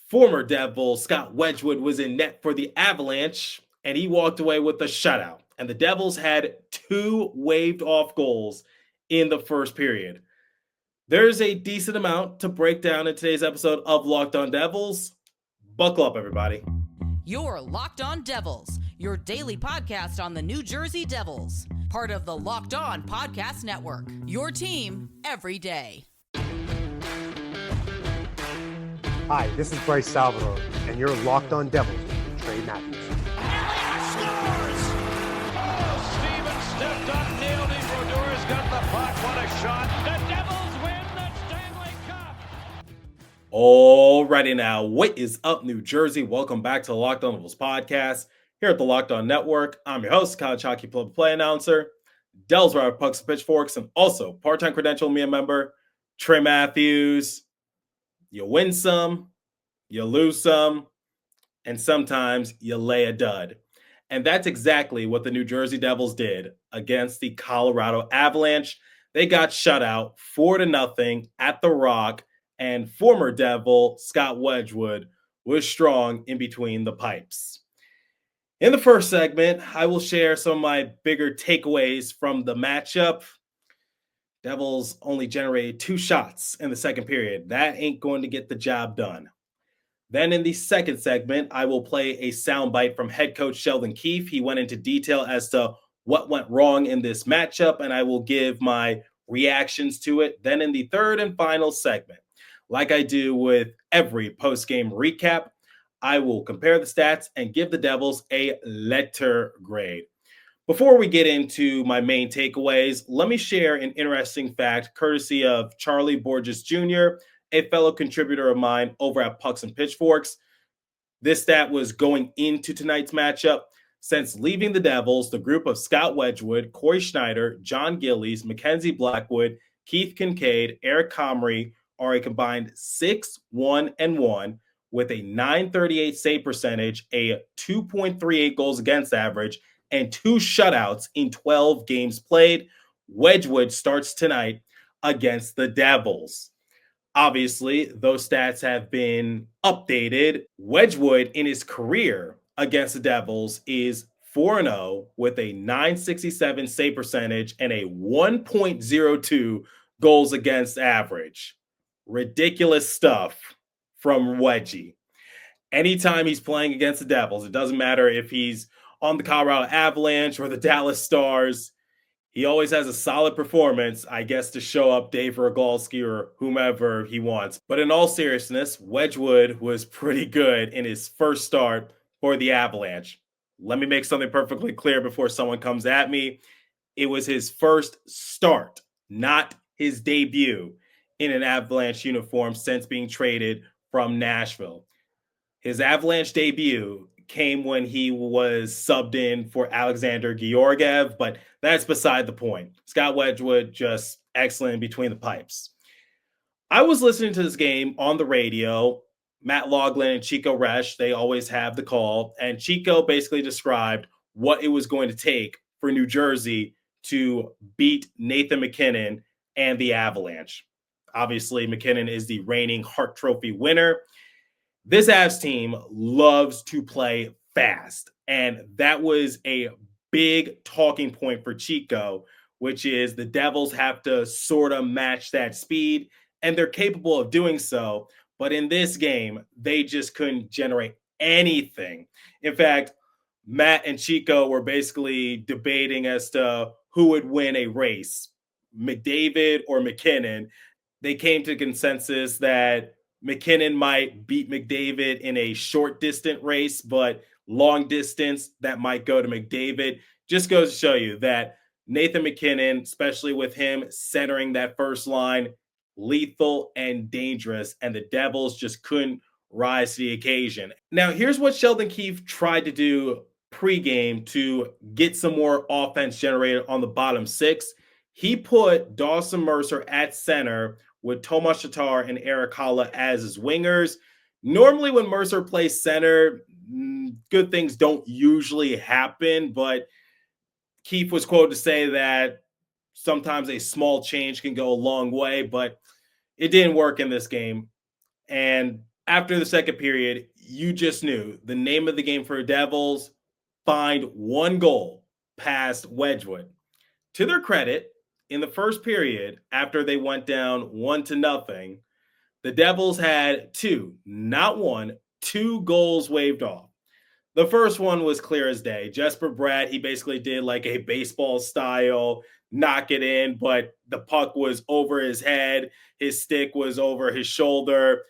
Former Devil Scott Wedgewood was in net for the Avalanche, and he walked away with a shutout. And the Devils had two waved off goals in the first period. There's a decent amount to break down in today's episode of Locked On Devils. Buckle up, everybody. You're Locked On Devils, your daily podcast on the New Jersey Devils. Part of the Locked On Podcast Network, your team every day. Hi, this is Bryce Salvador, and you're Locked On Devils with Trey Matthews. Elliott scores! Oh, Steven stepped up, nailed him. Brodor's got the puck. What a shot. The Devils win the Stanley Cup. Alrighty now, what is up, New Jersey? Welcome back to the Locked On Devils podcast here at the Locked On Network. I'm your host, college hockey play announcer, Devils Rider Pucks and Pitchforks, and also part-time credential media member, Trey Matthews. You win some, you lose some, and sometimes you lay a dud. And that's exactly what the New Jersey Devils did against the Colorado Avalanche. They got shut out 4-0 at the Rock, and former Devil Scott Wedgewood was strong in between the pipes. In the first segment, I will share some of my bigger takeaways from the matchup. Devils only generated 2 shots in the second period. That ain't going to get the job done. Then in the second segment, I will play a soundbite from head coach Sheldon Keefe. He went into detail as to what went wrong in this matchup, and I will give my reactions to it. Then in the third and final segment, like I do with every post-game recap, I will compare the stats and give the Devils a letter grade. Before we get into my main takeaways, let me share an interesting fact courtesy of Charlie Borges Jr., a fellow contributor of mine over at Pucks and Pitchforks. This stat was going into tonight's matchup. Since leaving the Devils, the group of Scott Wedgewood, Corey Schneider, John Gillies, Mackenzie Blackwood, Keith Kincaid, Eric Comrie are a combined 6-1-1 with a .938 save percentage, a 2.38 goals against average, and 2 shutouts in 12 games played. Wedgewood starts tonight against the Devils. Obviously, those stats have been updated. Wedgewood in his career against the Devils is 4-0 with a .967 save percentage and a 1.02 goals against average. Ridiculous stuff from Wedgie. Anytime he's playing against the Devils, it doesn't matter if he's on the Colorado Avalanche or the Dallas Stars, he always has a solid performance, I guess, to show up Dave Rogalski or whomever he wants. But in all seriousness, Wedgewood was pretty good in his first start for the Avalanche. Let me make something perfectly clear before someone comes at me. It was his first start, not his debut in an Avalanche uniform since being traded from Nashville. His Avalanche debut came when he was subbed in for Alexander Georgiev, but that's beside the point. Scott Wedgewood, just excellent in between the pipes. I was listening to this game on the radio. Matt Loughlin and Chico Resch, they always have the call, and Chico basically described what it was going to take for New Jersey to beat Nathan MacKinnon and the Avalanche. Obviously, MacKinnon is the reigning Hart Trophy winner. This Avs team loves to play fast, and that was a big talking point for Chico, which is the Devils have to sort of match that speed, and they're capable of doing so. But in this game, they just couldn't generate anything. In fact, Matt and Chico were basically debating as to who would win a race, McDavid or MacKinnon. They came to consensus that MacKinnon might beat McDavid in a short distance race, but long distance, that might go to McDavid. Just goes to show you that Nathan MacKinnon, especially with him centering that first line, lethal and dangerous, and the Devils just couldn't rise to the occasion. Now, here's what Sheldon Keefe tried to do pregame to get some more offense generated on the bottom six. He put Dawson Mercer at center with Tomas Tatar and Eric Haula as his wingers. Normally when Mercer plays center, good things don't usually happen, but Keefe was quoted to say that sometimes a small change can go a long way, but it didn't work in this game. And After the second period, you just knew the name of the game for Devils: find one goal past Wedgewood. To their credit, in the first period, after they went down 1-0, the Devils had two, not one, two goals waved off. The first one was clear as day. Jesper Bratt, he basically did like a baseball style knock it in, but the puck was over his head, his stick was over his shoulder.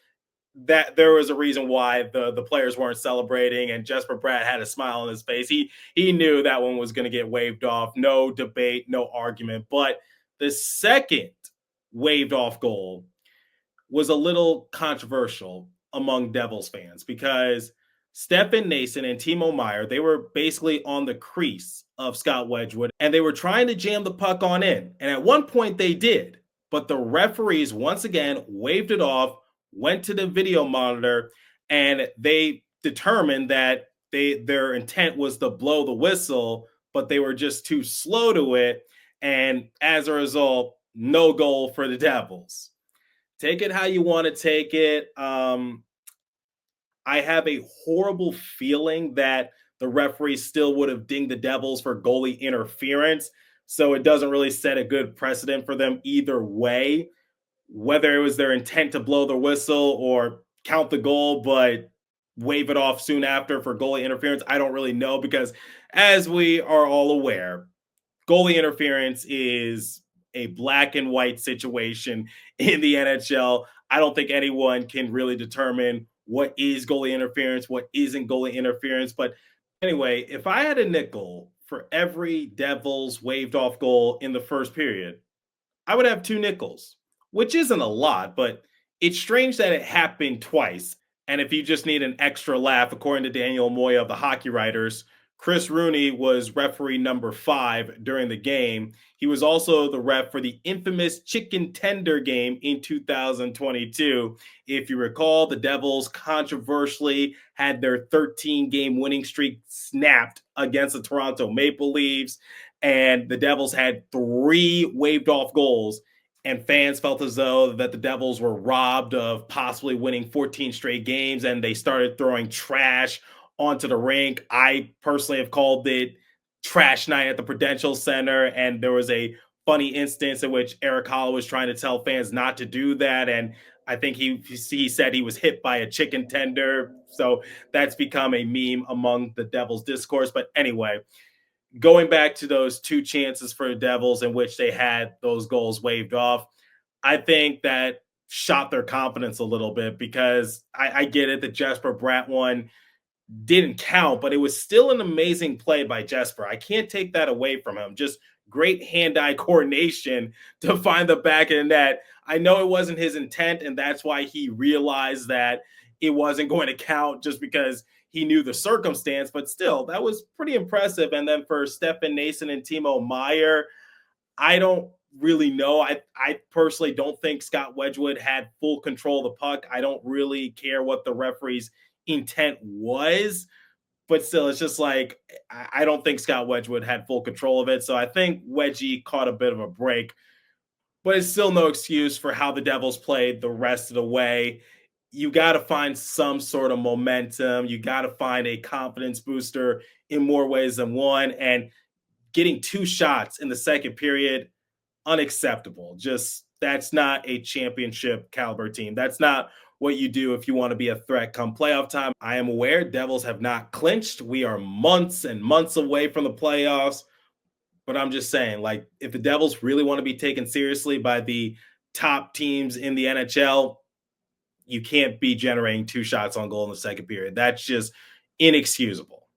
That there was a reason why the players weren't celebrating, and Jesper Bratt had a smile on his face. He knew that one was going to get waved off. No debate, no argument. But the second waved off goal was a little controversial among Devils fans because Stefan Nason and Timo Meyer, they were basically on the crease of Scott Wedgewood and they were trying to jam the puck on in. And at one point they did, but the referees once again waved it off, went to the video monitor, and they determined that their intent was to blow the whistle, but they were just too slow to it. And as a result, no goal for the Devils. Take it how you want to take it. I have a horrible feeling that the referee still would have dinged the Devils for goalie interference. So it doesn't really set a good precedent for them either way, whether it was their intent to blow the whistle or count the goal, but wave it off soon after for goalie interference. I don't really know because, as we are all aware, goalie interference is a black and white situation in the NHL. I don't think anyone can really determine what is goalie interference, what isn't goalie interference. But anyway, if I had a nickel for every Devils waved off goal in the first period, I would have two nickels, which isn't a lot, but it's strange that it happened twice. And if you just need an extra laugh, according to Daniel Moya of the Hockey Writers, Chris Rooney was referee number 5 during the game. He was also the ref for the infamous chicken tender game in 2022. If you recall, the Devils controversially had their 13-game winning streak snapped against the Toronto Maple Leafs, and the Devils had 3 waved off goals, and fans felt as though that the Devils were robbed of possibly winning 14 straight games, and they started throwing trash onto the rink. I personally have called it trash night at the Prudential Center, and there was a funny instance in which Eric Holla was trying to tell fans not to do that, and I think he said he was hit by a chicken tender, so that's become a meme among the Devils discourse. But anyway, going back to those 2 chances for the Devils in which they had those goals waved off, I think that shot their confidence a little bit because I get it, the Jesper Bratt one didn't count, but it was still an amazing play by Jesper. I can't take that away from him. Just great hand-eye coordination to find the back of the net. I know it wasn't his intent, and that's why he realized that it wasn't going to count just because he knew the circumstance, but still, that was pretty impressive. And then for Stefan Nason and Timo Meyer, I don't really know. I personally don't think Scott Wedgewood had full control of the puck. I don't really care what the referee's intent was, but still, it's just like I don't think Scott Wedgewood had full control of it. So I think Wedgie caught a bit of a break, but it's still no excuse for how the Devils played the rest of the way. You got to find some sort of momentum. You got to find a confidence booster in more ways than one. And getting 2 shots in the second period, unacceptable. Just that's not a championship caliber team. That's not what you do if you want to be a threat come playoff time. I am aware Devils have not clinched. We are months and months away from the playoffs. But I'm just saying, like, if the Devils really want to be taken seriously by the top teams in the NHL, you can't be generating 2 shots on goal in the second period. That's just inexcusable.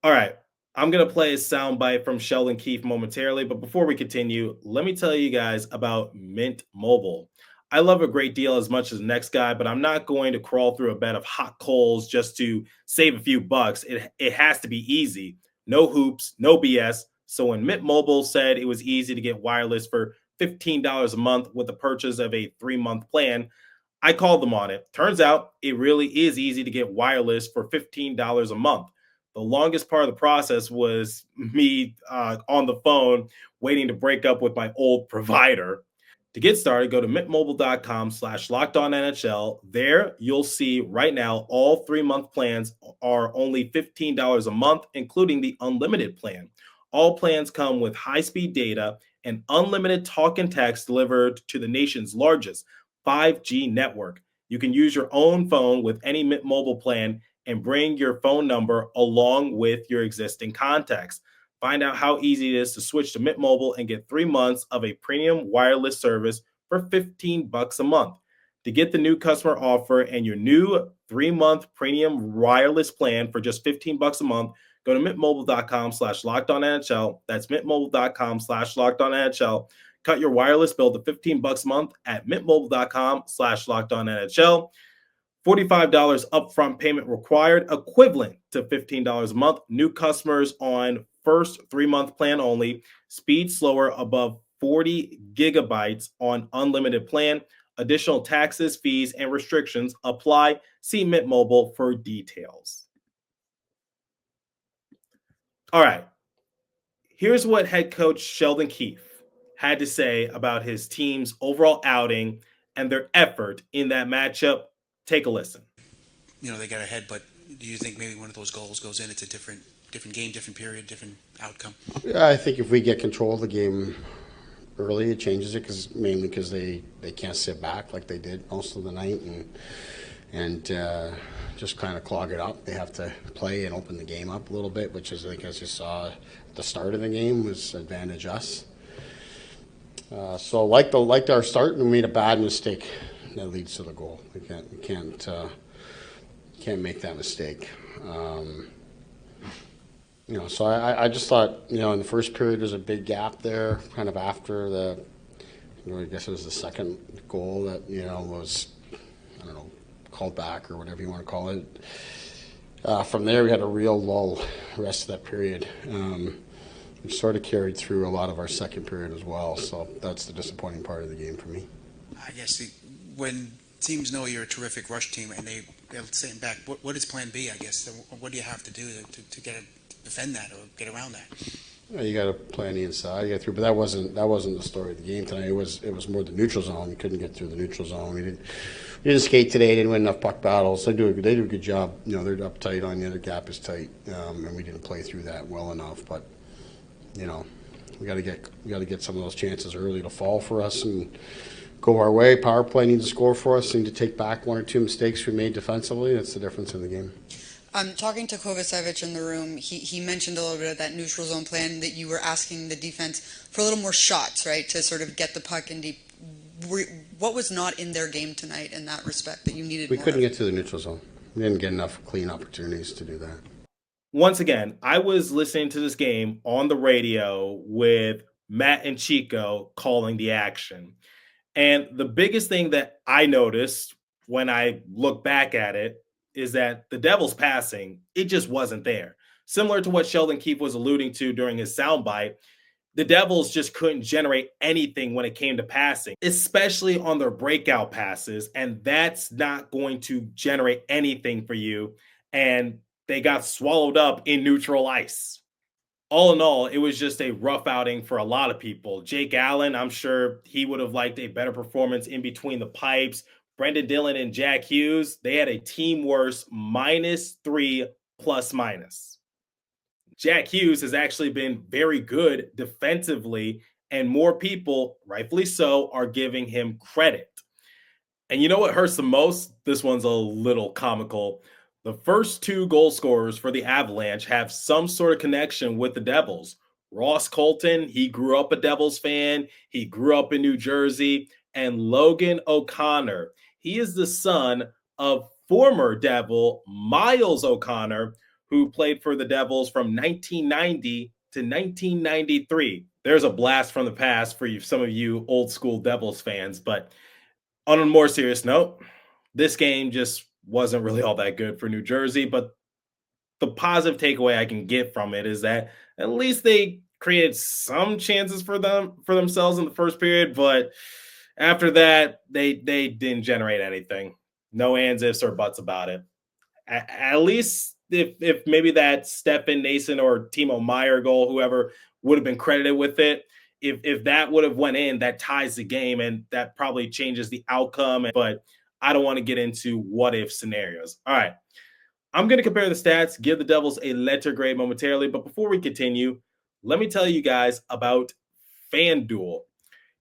All right. I'm going to play a soundbite from Sheldon Keefe momentarily, but before we continue, let me tell you guys about Mint Mobile. I love a great deal as much as the next guy, but I'm not going to crawl through a bed of hot coals just to save a few bucks. It has to be easy. No hoops, no BS. So when Mint Mobile said it was easy to get wireless for $15 a month with the purchase of a 3-month plan, I called them on it. Turns out it really is easy to get wireless for $15 a month. The longest part of the process was me on the phone waiting to break up with my old provider. To get started, go to mintmobile.com/lockedonnhl. There, you'll see right now all 3-month plans are only $15 a month, including the unlimited plan. All plans come with high-speed data and unlimited talk and text delivered to the nation's largest 5G network. You can use your own phone with any Mint Mobile plan and bring your phone number along with your existing contacts. Find out how easy it is to switch to Mint Mobile and get 3 months of a premium wireless service for $15 a month. To get the new customer offer and your new 3-month premium wireless plan for just $15 a month, go to mintmobile.com/lockedonnhl. That's mintmobile.com/lockedonnhl. Cut your wireless bill to $15 a month at mintmobile.com/lockedonnhl. $45 upfront payment required, equivalent to $15 a month. New customers on first 3-month plan only. Speed slower above 40 gigabytes on unlimited plan. Additional taxes, fees, and restrictions apply. See Mint Mobile for details. All right. Here's what head coach Sheldon Keefe had to say about his team's overall outing and their effort in that matchup. Take a listen. They got ahead, but do you think maybe one of those goals goes in? It's a different game, different period, different outcome? Yeah, I think if we get control of the game early, it changes it, mainly because they can't sit back like they did most of the night and just kind of clog it up. They have to play and open the game up a little bit, which is, I think, as you saw at the start of the game, was advantage us. So like our start, we made a bad mistake that leads to the goal. We can't make that mistake. So I just thought, in the first period there's a big gap there, kind of after I guess it was the second goal that, was, I don't know, called back or whatever you want to call it. From there we had a real lull the rest of that period. We sort of carried through a lot of our second period as well, so that's the disappointing part of the game for me. I guess when teams know you're a terrific rush team and they're sitting back, what is plan B, I guess? What do you have to do to defend that or get around that? You got to play on the inside, you get through, but that wasn't the story of the game tonight. It was more the neutral zone. We couldn't get through the neutral zone. We didn't skate today. Didn't win enough puck battles. They do a good job. They're up tight on you. The gap is tight, and we didn't play through that well enough. But we got to get some of those chances early to fall for us and go our way. Power play needs to score for us. Need to take back 1 or 2 mistakes we made defensively. That's the difference in the game. Talking to Kovacevic in the room, he mentioned a little bit of that neutral zone plan, that you were asking the defense for a little more shots, right, to sort of get the puck in deep. What was not in their game tonight in that respect that you needed? We couldn't get to the neutral zone. We didn't get enough clean opportunities to do that. Once again, I was listening to this game on the radio with Matt and Chico calling the action. And the biggest thing that I noticed when I look back at it is that the Devils passing, it just wasn't there. Similar to what Sheldon Keefe was alluding to during his soundbite, the Devils just couldn't generate anything when it came to passing, especially on their breakout passes, and that's not going to generate anything for you. And they got swallowed up in neutral ice. All in all, it was just a rough outing for a lot of people. Jake Allen, I'm sure he would have liked a better performance in between the pipes. Brendan Dillon and Jack Hughes, they had a team worst -3 ±. Jack Hughes has actually been very good defensively, and more people, rightfully so, are giving him credit. And you know what hurts the most? This one's a little comical. The first 2 goal scorers for the Avalanche have some sort of connection with the Devils. Ross Colton, he grew up a Devils fan. He grew up in New Jersey. And Logan O'Connor, he is the son of former Devil Miles O'Connor, who played for the Devils from 1990 to 1993. There's a blast from the past for you, some of you old school Devils fans. But on a more serious note, this game just wasn't really all that good for New Jersey. But the positive takeaway I can get from it is that at least they created some chances for themselves in the first period. But after that, they didn't generate anything. No ands, ifs, or buts about it. At least if maybe that Stefan Nason or Timo Meyer goal, whoever would have been credited with it, if that would have went in, that ties the game and that probably changes the outcome. But I don't want to get into what if scenarios. All right. I'm going to compare the stats, give the Devils a letter grade momentarily. But before we continue, let me tell you guys about FanDuel.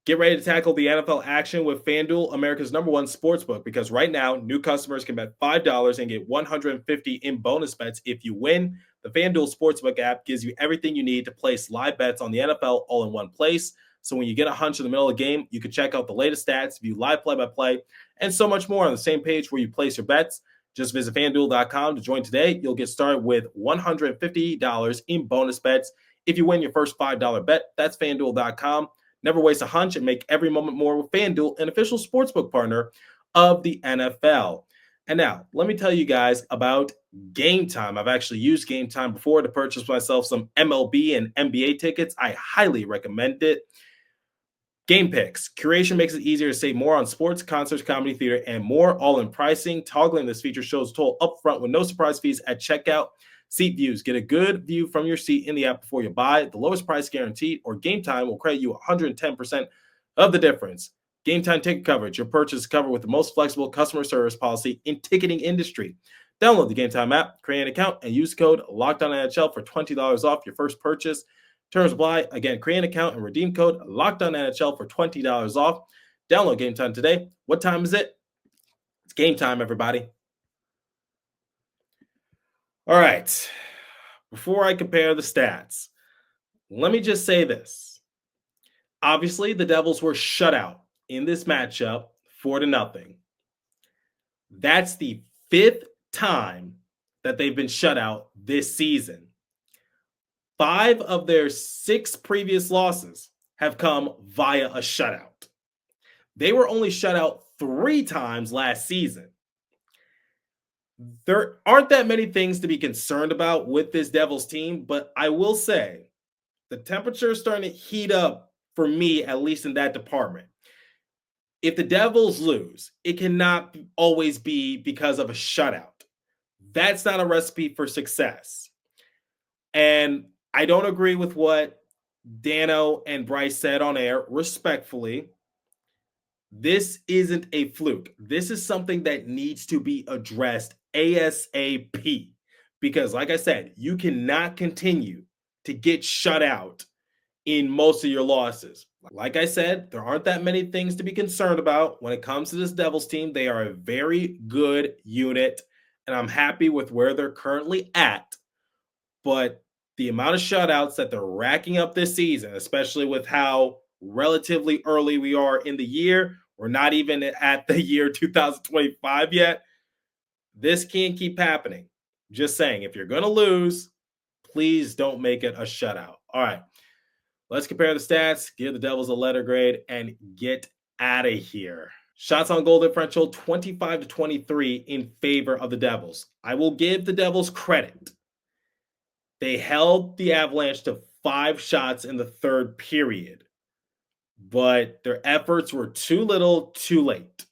Get ready to tackle the NFL action with FanDuel, America's #1 sportsbook, because right now, new customers can bet $5 and get $150 in bonus bets if you win. The FanDuel Sportsbook app gives you everything you need to place live bets on the NFL all in one place. So when you get a hunch in the middle of the game, you can check out the latest stats, view live play-by-play, and so much more on the same page where you place your bets. Just visit FanDuel.com to join today. You'll get started with $150 in bonus bets if you win your first $5 bet. That's FanDuel.com. Never waste a hunch and make every moment more with FanDuel, an official sportsbook partner of the NFL. And now, let me tell you guys about Game Time. I've actually used Game Time before to purchase myself some MLB and NBA tickets. I highly recommend it. Game Picks. Curation makes it easier to save more on sports, concerts, comedy, theater, and more, all in pricing. Toggling this feature shows total upfront with no surprise fees at checkout. Seat views. Get a good view from your seat in the app before you buy. The lowest price guaranteed, or Game Time will credit you 110% of the difference. Game Time ticket coverage. Your purchase is covered with the most flexible customer service policy in ticketing industry. Download the Game Time app, create an account, and use code LOCKEDONNHL for $20 off your first purchase. Terms apply. Again, create an account and redeem code LOCKEDONNHL for $20 off. Download Game Time today. What time is it? It's game time, everybody. All right. Before I compare the stats, let me just say this. Obviously, the Devils were shut out in this matchup 4-0. That's the 5th time that they've been shut out this season. 5 of their 6 previous losses have come via a shutout. They were only shut out 3 times last season. There aren't that many things to be concerned about with this Devils team, but I will say the temperature is starting to heat up for me, at least in that department. If the Devils lose, it cannot always be because of a shutout. That's not a recipe for success. And I don't agree with what Dano and Bryce said on air, respectfully. This isn't a fluke. This is something that needs to be addressed ASAP. Because, like I said, you cannot continue to get shut out in most of your losses. Like I said, there aren't that many things to be concerned about when it comes to this Devils team. They are a very good unit, and I'm happy with where they're currently at. But the amount of shutouts that they're racking up this season, especially with how relatively early we are in the year, we're not even at the year 2025 yet. This can't keep happening. Just saying, if you're going to lose, please don't make it a shutout. All right, let's compare the stats, give the Devils a letter grade, and get out of here. Shots on goal differential, 25-23 in favor of the Devils. I will give the Devils credit. They held the Avalanche to 5 shots in the third period, but their efforts were too little, too late.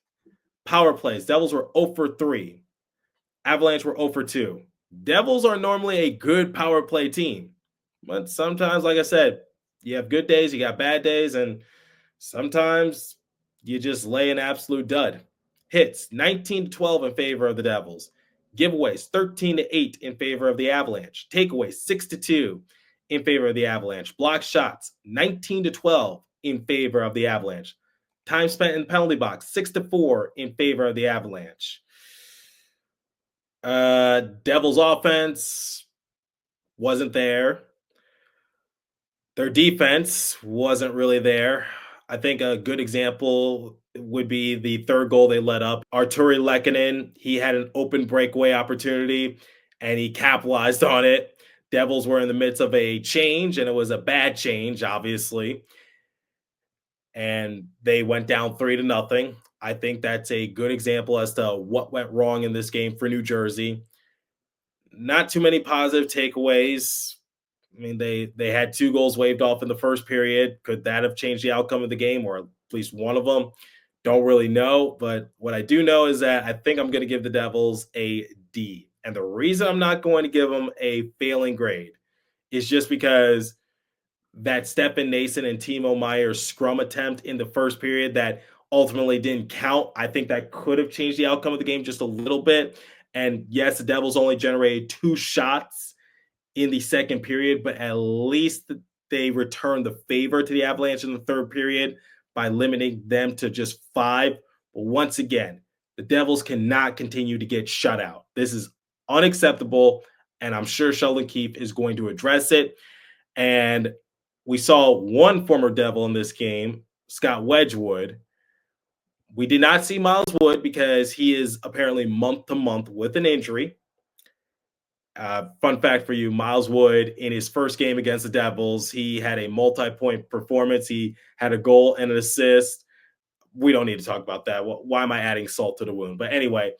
Power plays, Devils were 0 for 3. Avalanche were 0 for 2. Devils are normally a good power play team, but sometimes, like I said, you have good days, you got bad days, and sometimes you just lay an absolute dud. Hits, 19-12 in favor of the Devils. Giveaways, 13-8 in favor of the Avalanche. Takeaways, 6-2 in favor of the Avalanche. Block shots, 19-12 in favor of the Avalanche. Time spent in penalty box, 6-4 in favor of the Avalanche. Devils offense wasn't there. Their defense wasn't really there. I think a good example would be the third goal they let up. Arturi Lehkonen, he had an open breakaway opportunity, and he capitalized on it. Devils were in the midst of a change, and it was a bad change, obviously. And they went down 3-0. I think that's a good example as to what went wrong in this game for New Jersey. Not too many positive takeaways. I mean, they had 2 goals waved off in the first period. Could that have changed the outcome of the game, or at least one of them? Don't really know. But what I do know is that I think I'm going to give the Devils a D. And the reason I'm not going to give them a failing grade is just because that Stephen Nason and Timo Meyer's scrum attempt in the first period that ultimately didn't count. I think that could have changed the outcome of the game just a little bit. And yes, the Devils only generated 2 shots in the second period, but at least they returned the favor to the Avalanche in the third period by limiting them to just 5. But once again, the Devils cannot continue to get shut out. This is unacceptable, and I'm sure Sheldon Keefe is going to address it. And we saw one former Devil in this game, Scott Wedgewood. We did not see Miles Wood because he is apparently month to month with an injury. Fun fact for you, Miles Wood, in his first game against the Devils, he had a multi-point performance. He had a goal and an assist. We don't need to talk about that. Why am I adding salt to the wound? But anyway,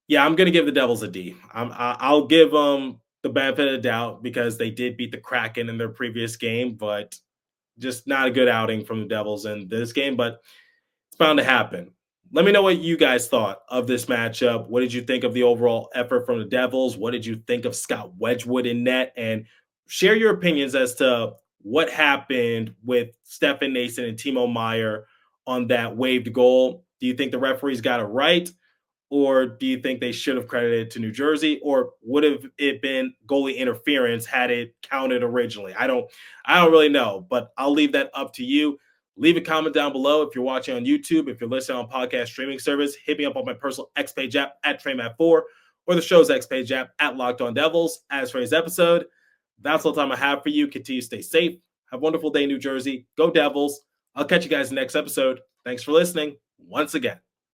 yeah, I'm going to give the Devils a D. I'll give them the benefit of the doubt because they did beat the Kraken in their previous game, but just not a good outing from the Devils in this game, but it's bound to happen. Let me know what you guys thought of this matchup. What did you think of the overall effort from the Devils? What did you think of Scott Wedgewood in net? And share your opinions as to what happened with Stephen Nason and Timo Meier on that waived goal. Do you think the referees got it right? Or do you think they should have credited to New Jersey? Or would have it been goalie interference had it counted originally? I don't really know, but I'll leave that up to you. Leave a comment down below if you're watching on YouTube. If you're listening on podcast streaming service, hit me up on my personal X page app at TreyMatt4 or the show's X page app at Locked On Devils. As for today's episode, that's all the time I have for you. Continue to stay safe. Have a wonderful day, New Jersey. Go Devils. I'll catch you guys in the next episode. Thanks for listening once again.